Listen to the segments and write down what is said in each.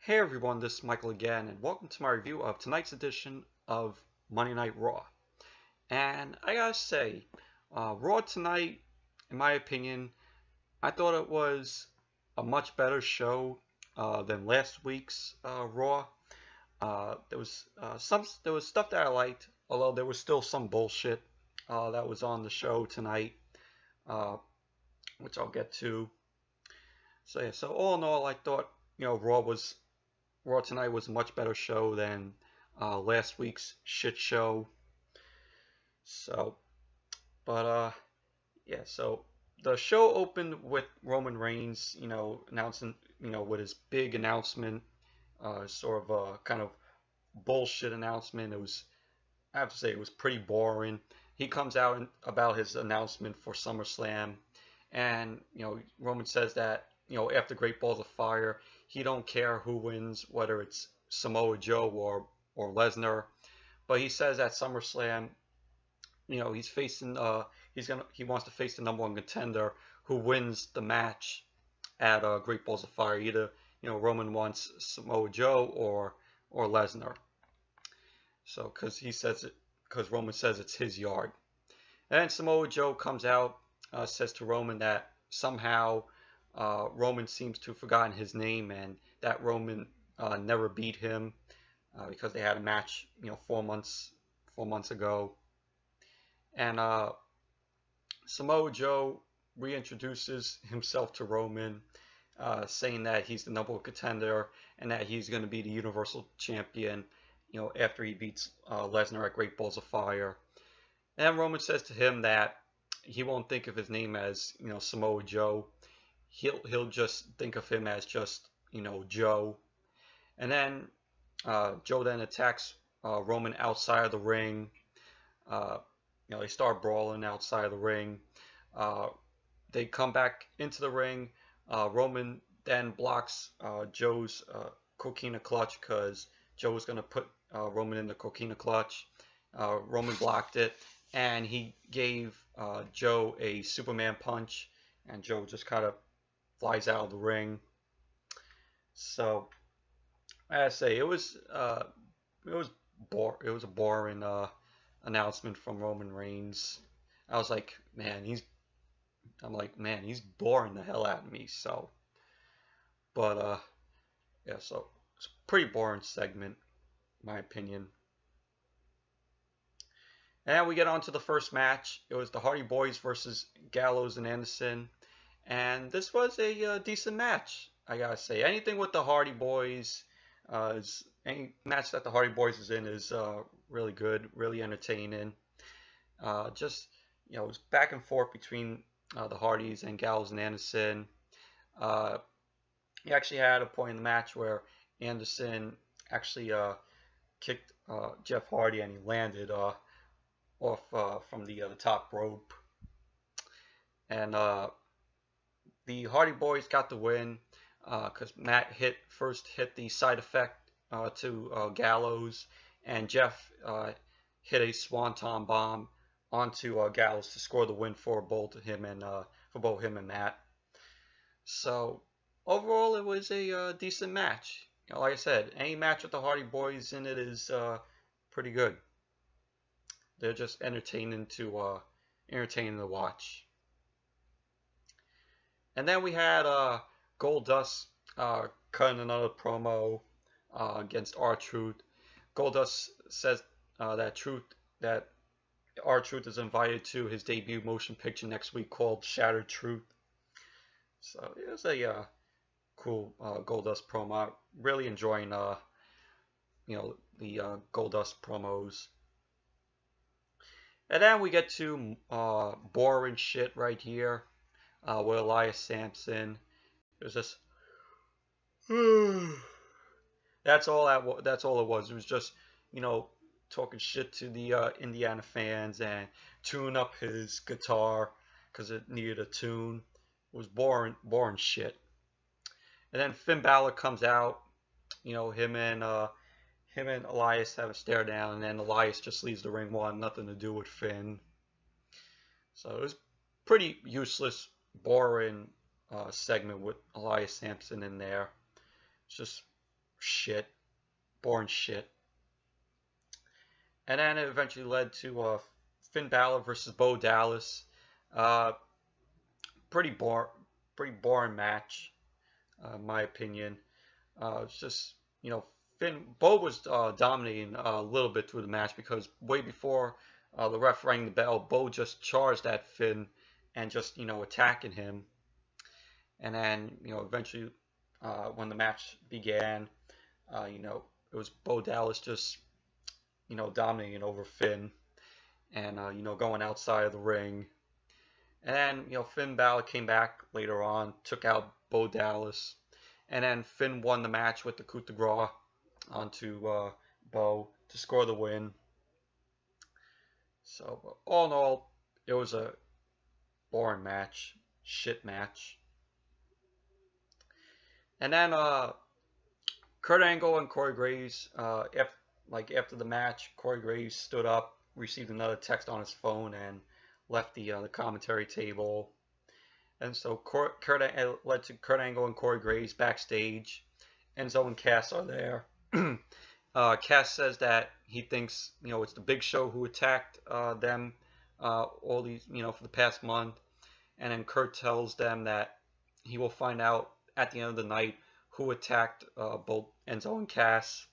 Hey everyone, this is Michael again, and welcome to my review of tonight's edition of Monday Night Raw. And I gotta say, Raw tonight, in my opinion, I thought it was a much better show than last week's Raw. There was stuff that I liked, although there was still some bullshit that was on the show tonight, uh, which I'll get to. So yeah, so all in all, I thought Raw tonight was a much better show than last week's shit show. So, yeah. So the show opened with Roman Reigns, announcing, with his big announcement, sort of a kind of bullshit announcement. I have to say, it was pretty boring. He comes out about his announcement for SummerSlam, and Roman says that after Great Balls of Fire, he don't care who wins, whether it's Samoa Joe or Lesnar, but he says at SummerSlam, he's facing he wants to face the #1 contender who wins the match at Great Balls of Fire. Either Roman wants Samoa Joe or Lesnar. So because Roman says it's his yard, and Samoa Joe comes out, says to Roman that somehow Roman seems to have forgotten his name, and that Roman never beat him because they had a match, 4 months ago. And Samoa Joe reintroduces himself to Roman, saying that he's the #1 contender and that he's going to be the Universal Champion, after he beats Lesnar at Great Balls of Fire. And Roman says to him that he won't think of his name as, Samoa Joe. He'll just think of him as just, Joe. And then Joe then attacks Roman outside of the ring. They start brawling outside of the ring. They come back into the ring. Roman then blocks Joe's coquina clutch because Joe was going to put Roman in the coquina clutch. Roman blocked it, and he gave Joe a Superman punch, and Joe just kind of flies out of the ring. So, I say it was a boring announcement from Roman Reigns. I was like, man, he's boring the hell out of me. So, but yeah, so it's a pretty boring segment, in my opinion. And we get on to the first match. It was the Hardy Boyz versus Gallows and Anderson. And this was a decent match, I gotta say. Anything with the Hardy Boyz, any match that the Hardy Boyz is in is really good, really entertaining. Just, it was back and forth between the Hardys and Gallows and Anderson. He actually had a point in the match where Anderson actually kicked Jeff Hardy, and he landed off from the top rope. And the Hardy Boyz got the win because Matt first hit the side effect to Gallows, and Jeff hit a swanton bomb onto Gallows to score the win for both him and Matt. So overall, it was a decent match. Like I said, any match with the Hardy Boyz in it is pretty good. They're just entertaining to watch. And then we had Goldust cutting another promo against R-Truth. Goldust says that R-Truth is invited to his debut motion picture next week called Shattered Truth. So it was a cool Goldust promo. I'm really enjoying the Goldust promos. And then we get to boring shit right here. With Elias Sampson. It was just that's all it was. It was just, talking shit to the Indiana fans and tune up his guitar because it needed a tune. It was boring shit. And then Finn Balor comes out. Him and Elias have a stare down, and then Elias just leaves the ring, wanting nothing to do with Finn. So it was pretty useless, boring segment with Elias Sampson in there. It's just shit, boring shit. And then it eventually led to Finn Balor versus Bo Dallas. Uh, pretty boring match, in my opinion. It's just, Bo was dominating a little bit through the match because way before the ref rang the bell, Bo just charged at Finn and just, attacking him. And then, eventually when the match began, it was Bo Dallas just, dominating over Finn and, going outside of the ring. And then, Finn Balor came back later on, took out Bo Dallas. And then Finn won the match with the coup de grace onto Bo to score the win. So, all in all, it was a boring match, shit match. And then Kurt Angle and Corey Graves, after the match, Corey Graves stood up, received another text on his phone, and left the commentary table. And so it led to Kurt Angle and Corey Graves backstage. Enzo and CASS are there. CASS says that he thinks it's the Big Show who attacked them all these for the past month. And then Kurt tells them that he will find out at the end of the night who attacked both Enzo and CASS.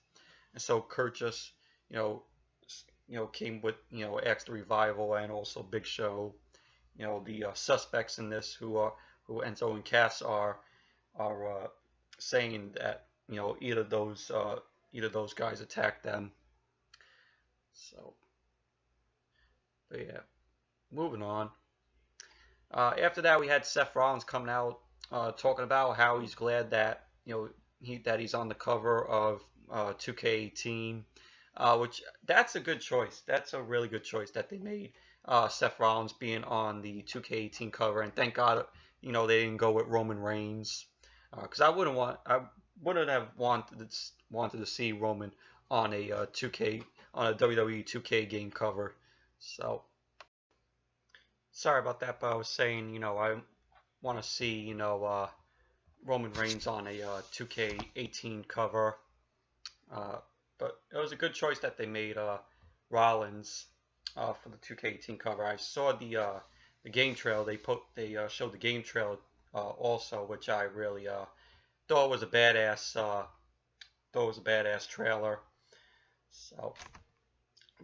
And so Kurt just came with asked the Revival and also Big Show, the suspects in this who Enzo and CASS are saying that either those guys attacked them. So, but yeah, moving on. After that, we had Seth Rollins coming out talking about how he's glad that he's on the cover of 2K18, which that's a good choice. That's a really good choice that they made. Seth Rollins being on the 2K18 cover, and thank God they didn't go with Roman Reigns, because I wouldn't have wanted to see Roman on a WWE 2K game cover. So sorry about that, but I was saying I want to see Roman Reigns on a 2K18 cover, but it was a good choice that they made Rollins for the 2K18 cover. I saw the game trail. They showed the game trail also, which I really thought was a badass trailer. So,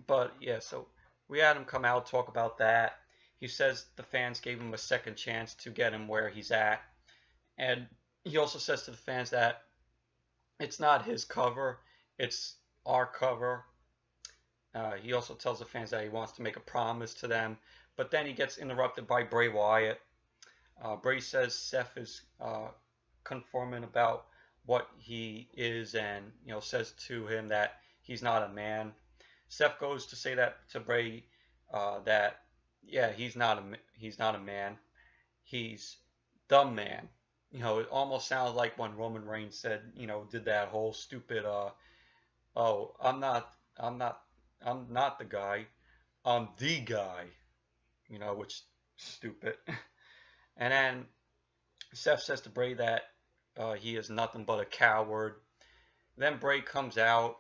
but yeah, so we had him come out talk about that. He says the fans gave him a second chance to get him where he's at, and he also says to the fans that it's not his cover, it's our cover. He also tells the fans that he wants to make a promise to them, but then he gets interrupted by Bray Wyatt. Bray says Seth is conforming about what he is, and says to him that he's not a man. Seth goes to say that to Bray that he's not a man, he's the man. It almost sounds like when Roman Reigns said did that whole stupid oh, I'm not the guy, I'm the guy, which is stupid. And then Seth says to Bray that he is nothing but a coward. Then Bray comes out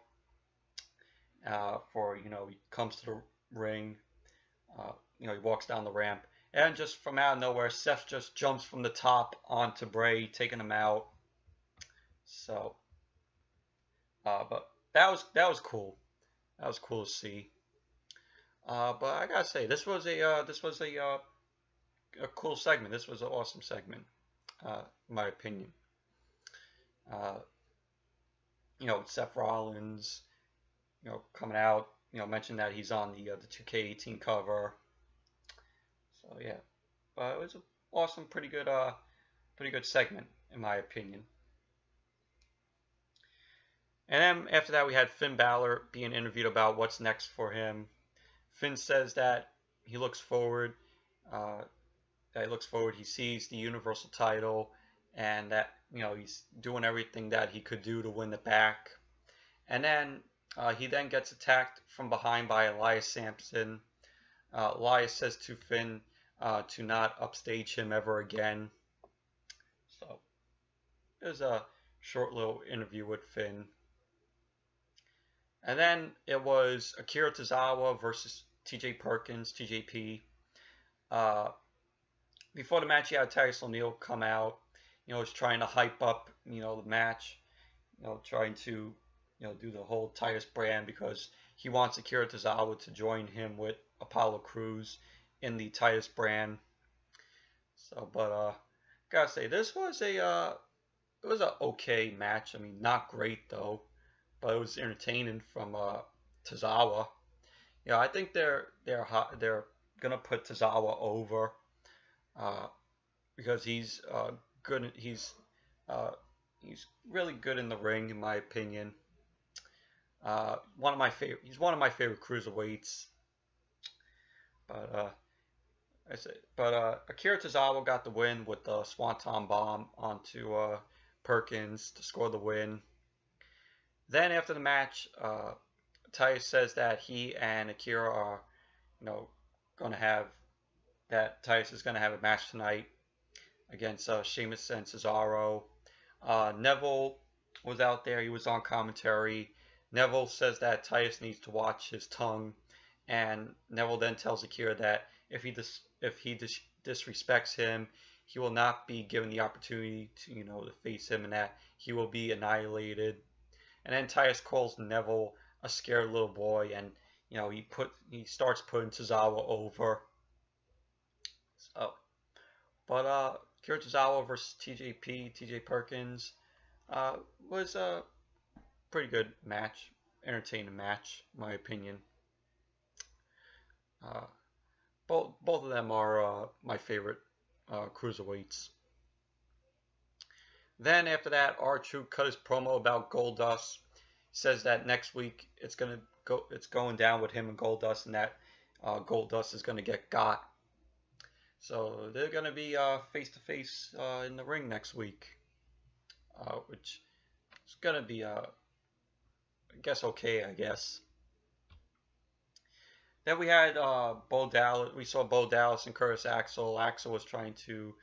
he comes to the ring, he walks down the ramp, and just from out of nowhere, Seth just jumps from the top onto Bray, taking him out. So, but that was cool. That was cool to see. But I gotta say, this was a cool segment. This was an awesome segment, in my opinion. Seth Rollins, coming out, mentioned that he's on the 2K18 cover. So yeah, but it was an awesome, pretty good segment in my opinion. And then after that, we had Finn Balor being interviewed about what's next for him. Finn says that he looks forward. He sees the Universal title, and that he's doing everything that he could do to win it back. And then he then gets attacked from behind by Elias Sampson. Elias says to Finn to not upstage him ever again. So it was a short little interview with Finn. And then it was Akira Tozawa versus TJ Perkins, TJP. Uh, Before the match, you had Titus O'Neil come out. Was trying to hype up, the match. Trying to, do the whole Titus brand because he wants Akira Tozawa to join him with Apollo Crews in the Titus brand. So, but gotta say, this was it was a okay match. I mean, not great though, but it was entertaining from Tozawa. I think they're gonna put Tozawa over uh, because good. Uh, he's really good in the ring, in my opinion. One of my favorite. He's one of my favorite cruiserweights. But Akira Tozawa got the win with the Swanton Bomb onto Perkins to score the win. Then after the match, Titus says that he and Akira are, going to have Titus is going to have a match tonight against Sheamus and Cesaro. Neville was out there. He was on commentary. Neville says that Titus needs to watch his tongue, and Neville then tells Akira that if he disrespects him, he will not be given the opportunity to face him, and that he will be annihilated. And then Titus calls Neville a scared little boy, and he starts putting Tozawa over. So, but Akira Tozawa versus TJ Perkins was a pretty good match, entertaining match, in my opinion. Both of them are my favorite cruiserweights. Then after that, R-Truth cut his promo about Goldust. He says that next week it's going down with him and Goldust, and that Goldust is gonna get got. So they're gonna be face to face in the ring next week, which is gonna be I guess okay, I guess. Then we had Bo Dallas. We saw Bo Dallas and Curtis Axel. Axel was trying to,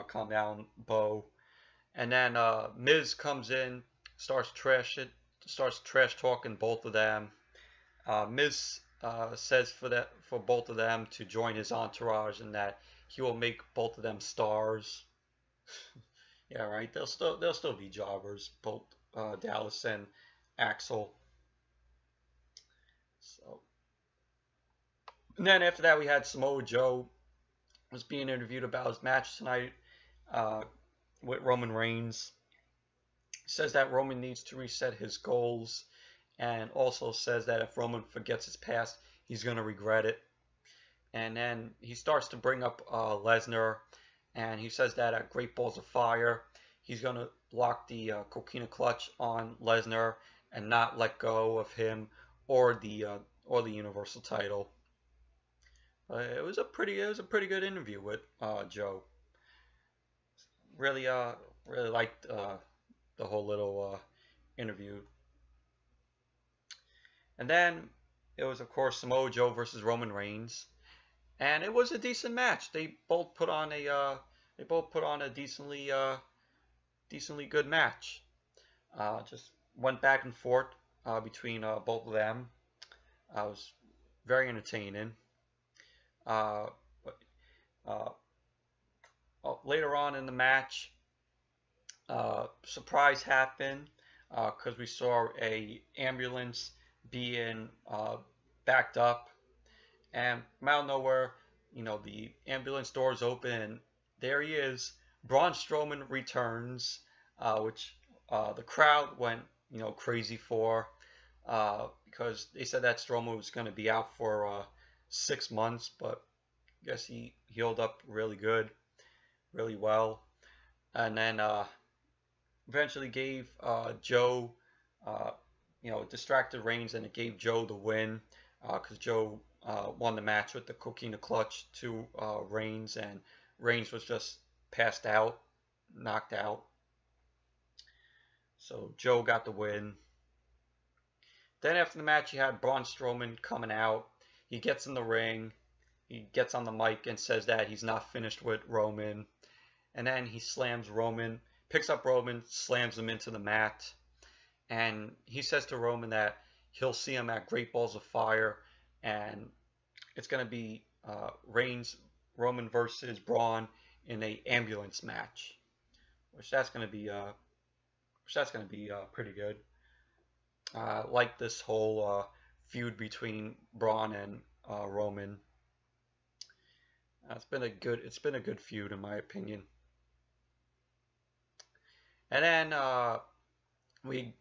calm down Bo, and then Miz comes in, starts trash talking both of them. Miz says for both of them to join his entourage, and that he will make both of them stars. Yeah, right. They'll still be jobbers, both Dallas and Axel. So, and then after that, we had Samoa Joe was being interviewed about his match tonight with Roman Reigns. He says that Roman needs to reset his goals, and also says that if Roman forgets his past, he's going to regret it. And then he starts to bring up Lesnar, and he says that at Great Balls of Fire, he's going to lock the Coquina Clutch on Lesnar and not let go of him or the Universal title. It was a pretty good interview with Joe. Really liked the whole little interview. And then it was, of course, Samoa Joe versus Roman Reigns, and it was a decent match. They both put on a decently good match. Just went back and forth between both of them. It was very entertaining. Later on in the match, surprise happened because we saw a ambulance being backed up, and from out of nowhere, the ambulance doors open, and there he is. Braun Strowman returns, which the crowd went crazy for, because they said that Strowman was going to be out for 6 months, but I guess he healed up really good, really well, and then eventually gave Joe, distracted Reigns, and it gave Joe the win because Joe won the match with the Coquina Clutch to Reigns, and Reigns was just passed out, knocked out. So Joe got the win. Then after the match, you had Braun Strowman coming out. He gets in the ring. He gets on the mic and says that he's not finished with Roman. And then he slams Roman, picks up Roman, slams him into the mat. and he says to Roman that he'll see him at Great Balls of Fire, and it's gonna be Roman versus Braun in a ambulance match, which that's gonna be pretty good. Like this whole feud between Braun and Roman. It's been a good feud in my opinion. And then we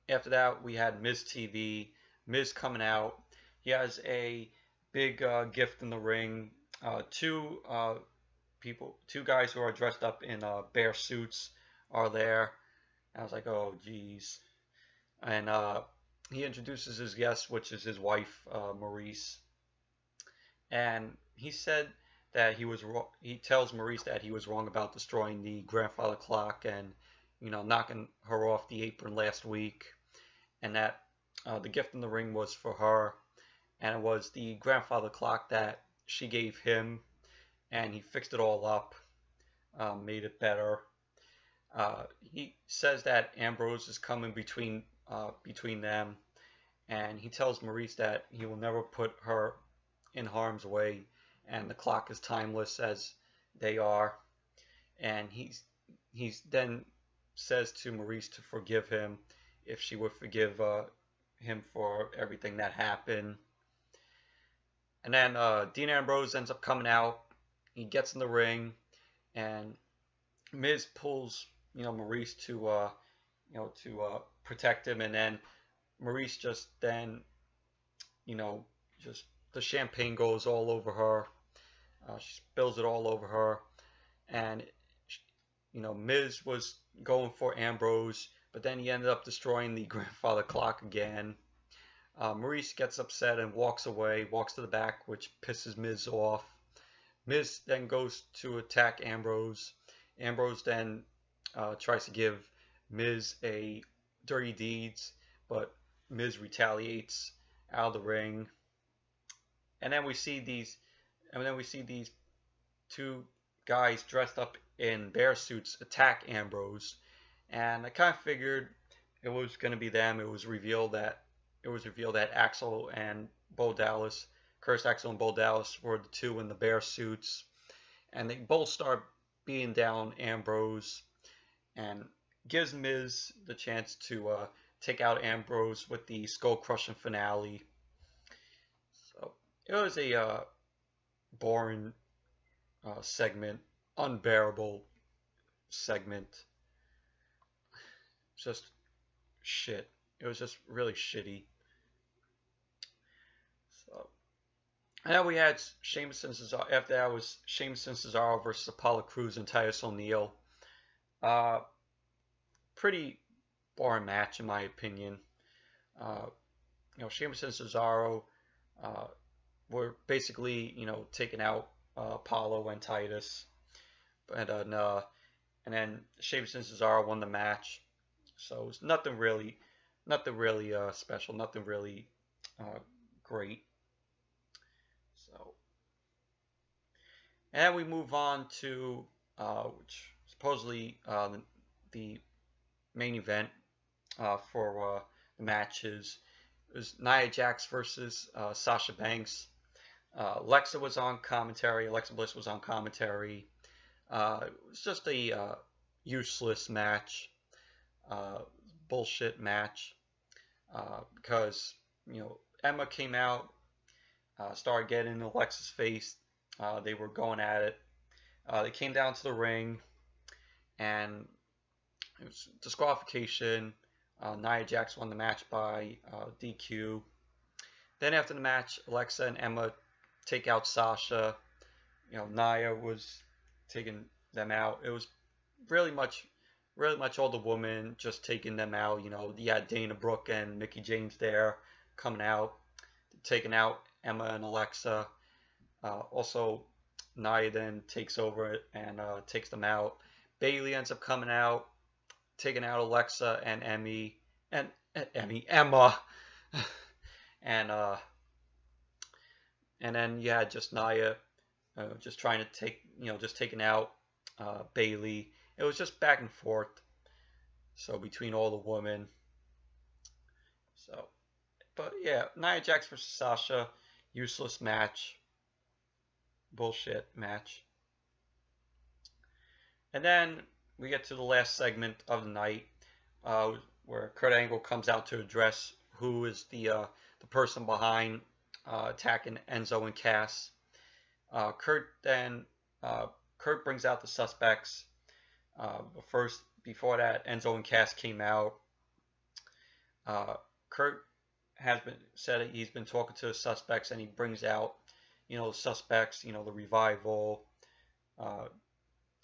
after that we had Miz TV. Miz coming out. He has a big gift in the ring. Two guys who are dressed up in bear suits are there. I was like, oh geez. And he introduces his guest, which is his wife, Maurice. And he said that he was wrong. He tells Maurice that he was wrong about destroying the grandfather clock and, knocking her off the apron last week, and that the gift in the ring was for her, and it was the grandfather clock that she gave him, and he fixed it all up, made it better. He says that Ambrose is coming between them, and he tells Maurice that he will never put her in harm's way, and the clock is timeless as they are. And he's then says to Maurice to forgive him if she would forgive him for everything that happened. And then Dean Ambrose ends up coming out. He gets in the ring, and Miz pulls Maurice to protect him, and then Maurice just just the champagne goes all over her. She spills it all over her, and Miz was going for Ambrose, but then he ended up destroying the grandfather clock again. Maurice gets upset and walks away, walks to the back, which pisses Miz off. Miz then goes to attack Ambrose. Ambrose then tries to give Miz a dirty deeds, but Miz retaliates out of the ring. And then we see these two guys dressed up in bear suits attack Ambrose, and I kind of figured it was going to be them. It was revealed that Axel and Bo Dallas, Cursed Axel and Bo Dallas, were the two in the bear suits, and they both start beating down Ambrose, and gives Miz the chance to take out Ambrose with the skull crushing finale. So it was a boring segment, unbearable segment, just shit. It was just really shitty. So, and then we had Sheamus and Cesaro. After that was Sheamus and Cesaro versus Apollo Crews and Titus O'Neil. Pretty boring match in my opinion. Sheamus and Cesaro were basically taking out Apollo and Titus, and then Sheamus and Cesaro won the match. So it was nothing really special, nothing really great. So, and we move on to which supposedly the main event for the matches. It was Nia Jax versus Sasha Banks. Alexa was on commentary. Alexa Bliss was on commentary. It was just a useless match, bullshit match, because Emma came out, started getting in Alexa's face. They were going at it. They came down to the ring, and it was disqualification. Nia Jax won the match by DQ. Then after the match, Alexa and Emma take out Sasha. Nia was taking them out. It was really much all the women just taking them out. You had Dana Brooke and Mickie James there coming out, taking out Emma and Alexa. Also, Nia then takes over it and takes them out. Bayley ends up coming out, taking out Alexa and Emma, and then you had just Nia just trying to just taking out Bayley. It was just back and forth. So between all the women, So, but yeah, Nia Jax versus Sasha, useless match, bullshit match. And then we get to the last segment of the night, uh, where Kurt Angle comes out to address who is the person behind attacking Enzo and CASS. Kurt then Kurt brings out the suspects. But first, before that, Enzo and CASS came out. Kurt has been said that he's been talking to the suspects, and he brings out, the suspects, the revival, uh,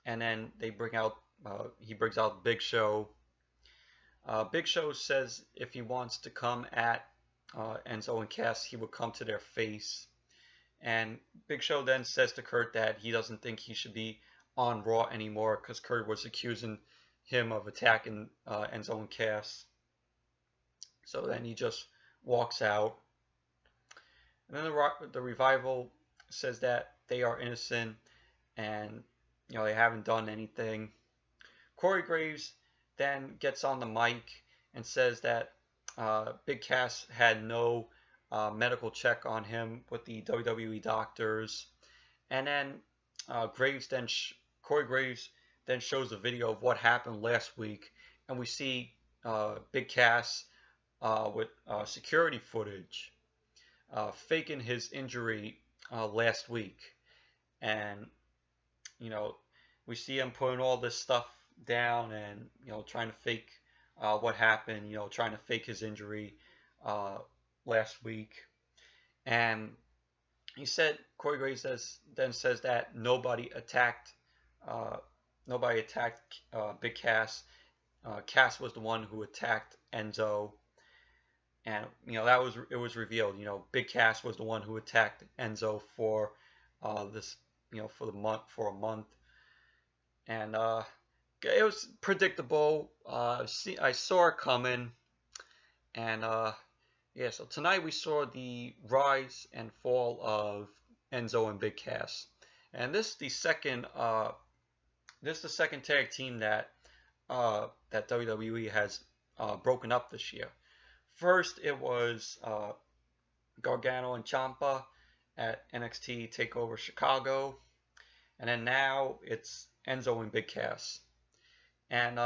and then he brings out Big Show. Big Show says if he wants to come at Enzo and CASS, he would come to their face. And Big Show then says to Kurt that he doesn't think he should be on Raw anymore because Kurt was accusing him of attacking Enzo and CASS. So then he just walks out. And then the revival says that they are innocent and they haven't done anything. Corey Graves then gets on the mic and says that Big Cass had no medical check on him with the WWE doctors. And then Corey Graves then shows a video of what happened last week, and we see Big Cass with security footage faking his injury last week. And we see him putting all this stuff down and trying to fake what happened, trying to fake his injury last week. And Corey Graves then says that nobody attacked Big Cass. Cass was the one who attacked Enzo. And it was revealed. Big Cass was the one who attacked Enzo for this, for a month, and it was predictable. I saw it coming, and yeah. So tonight we saw the rise and fall of Enzo and Big Cass, and this is the second tag team that WWE has broken up this year. First, it was Gargano and Ciampa at NXT TakeOver Chicago, and then now it's Enzo and Big Cass. And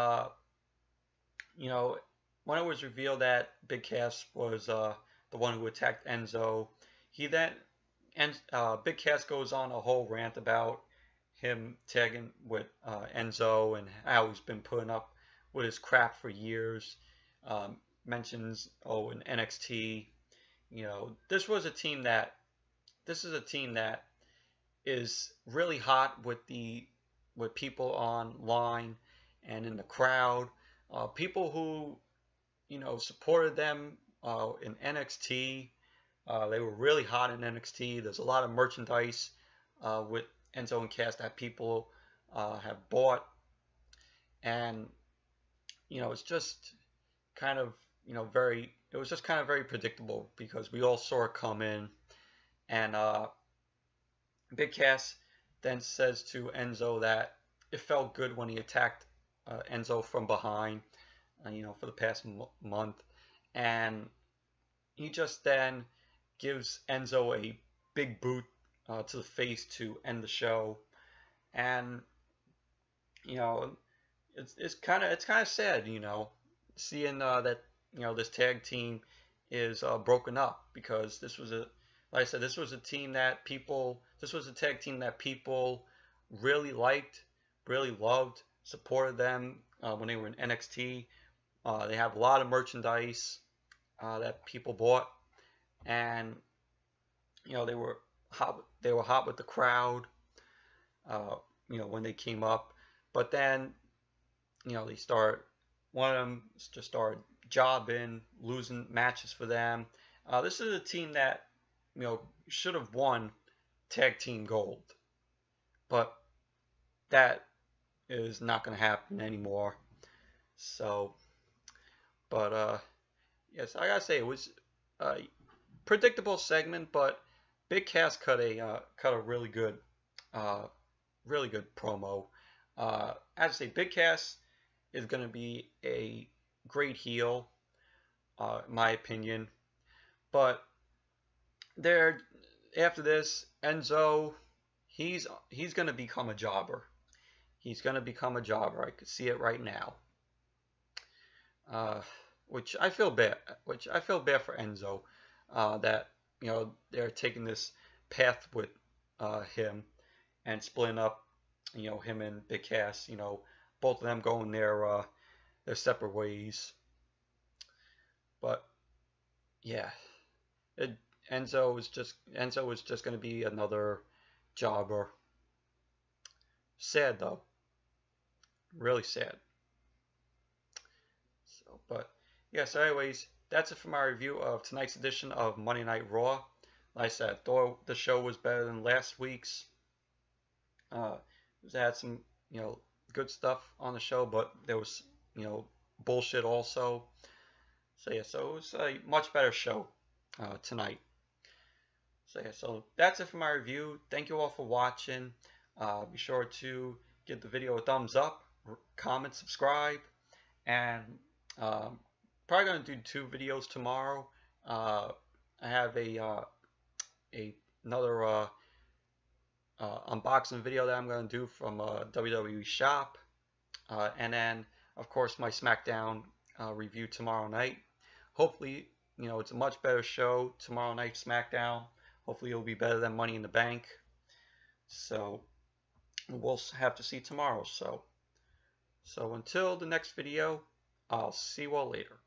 when it was revealed that Big Cass was the one who attacked Enzo, Big Cass goes on a whole rant about him tagging with Enzo and how he's been putting up with his crap for years. Mentions in NXT, this is a team that is really hot with people online and in the crowd. People who supported them in NXT. They were really hot in NXT. There's a lot of merchandise with Enzo and Cass that people have bought, and it's just kind of very predictable because we all saw it come in. And Big Cass then says to Enzo that it felt good when he attacked Enzo from behind, for the past month, and he just then gives Enzo a big boot to the face to end the show. And it's kind of sad, seeing that this tag team is broken up, because this was a tag team that people really liked, really loved, supported them when they were in NXT. They have a lot of merchandise that people bought, and they were hot with the crowd when they came up. But then one of them just started jobbing, losing matches for them. This is a team that should have won tag team gold, but that is not going to happen anymore. So, but yes, I gotta say it was a predictable segment, but Big Cass cut a really good promo. As I say, Big Cass is going to be a great heel. my opinion. But there, after this, Enzo, he's gonna become a jobber. He's gonna become a jobber. I could see it right now. Uh, which I feel bad. Which I feel bad for Enzo. That they're taking this path with him and splitting up. Him and Big Cass. Both of them going their separate ways. But yeah, it, Enzo is just gonna be another jobber. Sad though, really sad. But yeah, so anyways, that's it for my review of tonight's edition of Monday Night Raw. Like I said, I thought the show was better than last week's. It had some, good stuff on the show, but there was, bullshit also. So yeah, so it was a much better show tonight. So yeah, so that's it for my review. Thank you all for watching. Be sure to give the video a thumbs up, comment, subscribe, and probably gonna do 2 videos tomorrow. I have another unboxing video that I'm gonna do from WWE Shop, and then of course my SmackDown review tomorrow night. Hopefully, it's a much better show tomorrow night SmackDown. Hopefully it'll be better than Money in the Bank. So we'll have to see tomorrow. So until the next video, I'll see you all later.